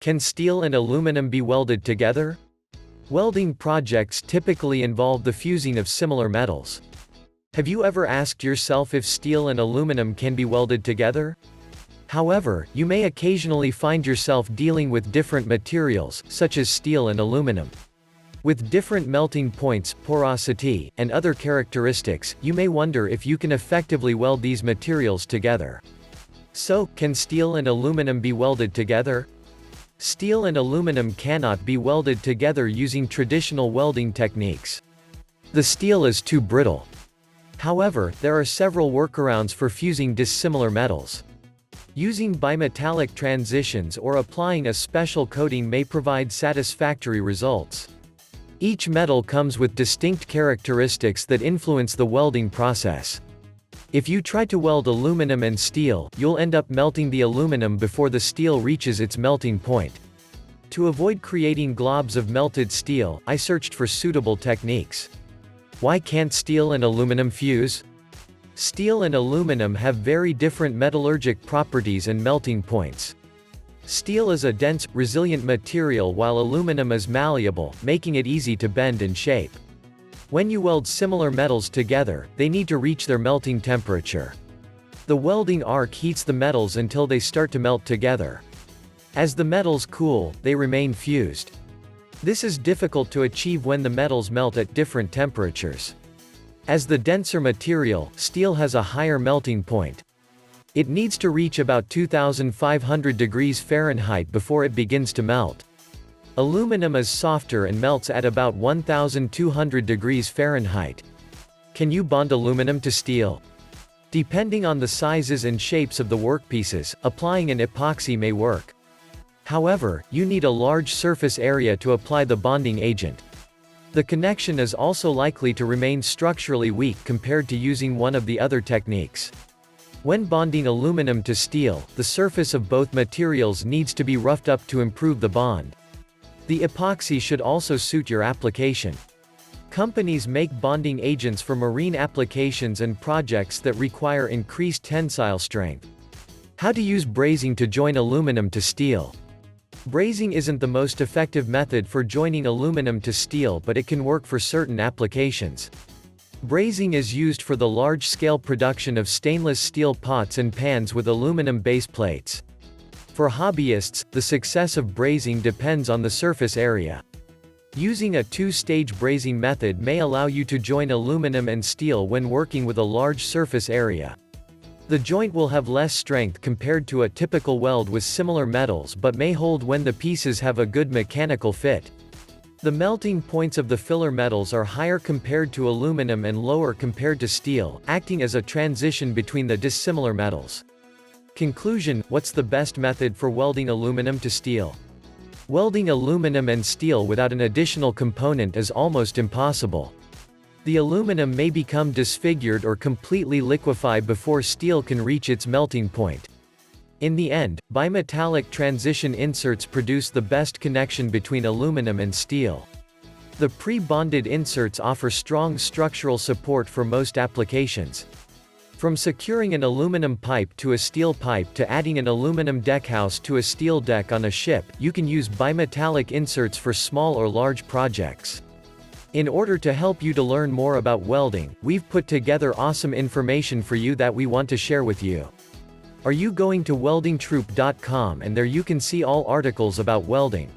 Can steel and aluminum be welded together? Welding projects typically involve the fusing of similar metals. Have you ever asked yourself if steel and aluminum can be welded together? However, you may occasionally find yourself dealing with different materials, such as steel and aluminum. With different melting points, porosity, and other characteristics, you may wonder if you can effectively weld these materials together. So, can steel and aluminum be welded together? Steel and aluminum cannot be welded together using traditional welding techniques. The steel is too brittle. However, there are several workarounds for fusing dissimilar metals. Using bimetallic transitions or applying a special coating may provide satisfactory results. Each metal comes with distinct characteristics that influence the welding process. If you try to weld aluminum and steel, you'll end up melting the aluminum before the steel reaches its melting point. To avoid creating globs of melted steel, I searched for suitable techniques. Why can't steel and aluminum fuse? Steel and aluminum have very different metallurgic properties and melting points. Steel is a dense, resilient material while aluminum is malleable, making it easy to bend and shape. When you weld similar metals together, they need to reach their melting temperature. The welding arc heats the metals until they start to melt together. As the metals cool, they remain fused. This is difficult to achieve when the metals melt at different temperatures. As the denser material, steel has a higher melting point. It needs to reach about 2,500 degrees Fahrenheit before it begins to melt. Aluminum is softer and melts at about 1,200 degrees Fahrenheit. Can you bond aluminum to steel? Depending on the sizes and shapes of the workpieces, applying an epoxy may work. However, you need a large surface area to apply the bonding agent. The connection is also likely to remain structurally weak compared to using one of the other techniques. When bonding aluminum to steel, the surface of both materials needs to be roughed up to improve the bond. The epoxy should also suit your application. Companies make bonding agents for marine applications and projects that require increased tensile strength. How to use brazing to join aluminum to steel. Brazing isn't the most effective method for joining aluminum to steel, but it can work for certain applications. Brazing is used for the large-scale production of stainless steel pots and pans with aluminum base plates. For hobbyists, the success of brazing depends on the surface area. Using a two-stage brazing method may allow you to join aluminum and steel when working with a large surface area. The joint will have less strength compared to a typical weld with similar metals but may hold when the pieces have a good mechanical fit. The melting points of the filler metals are higher compared to aluminum and lower compared to steel, acting as a transition between the dissimilar metals. Conclusion: what's the best method for welding aluminum to steel? Welding aluminum and steel without an additional component is almost impossible. The aluminum may become disfigured or completely liquefy before steel can reach its melting point. In the end, bimetallic transition inserts produce the best connection between aluminum and steel. The pre-bonded inserts offer strong structural support for most applications. From securing an aluminum pipe to a steel pipe to adding an aluminum deckhouse to a steel deck on a ship, you can use bimetallic inserts for small or large projects. In order to help you to learn more about welding, we've put together awesome information for you that we want to share with you. Are you going to weldingtroop.com, and there you can see all articles about welding.